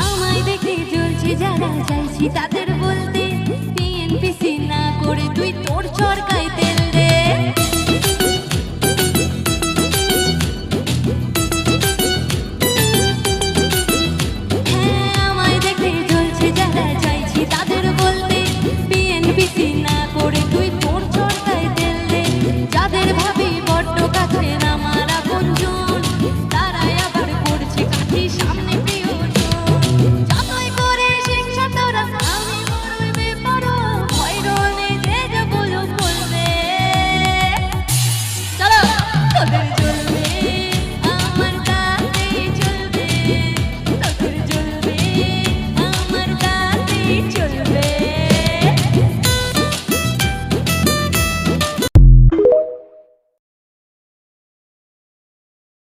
আমায় দেখে জ্বলছে যারা, চাইছি তাদের বলতে বিএনপিসি না করে তুই তোর চরকায় তেল দে। হ্যাঁ, আমায় দেখে জ্বলছে যারা, চাইছি তাদের বলতে বিএনপিসি না করে তুই তোর চরকায় তেল দে। যাদের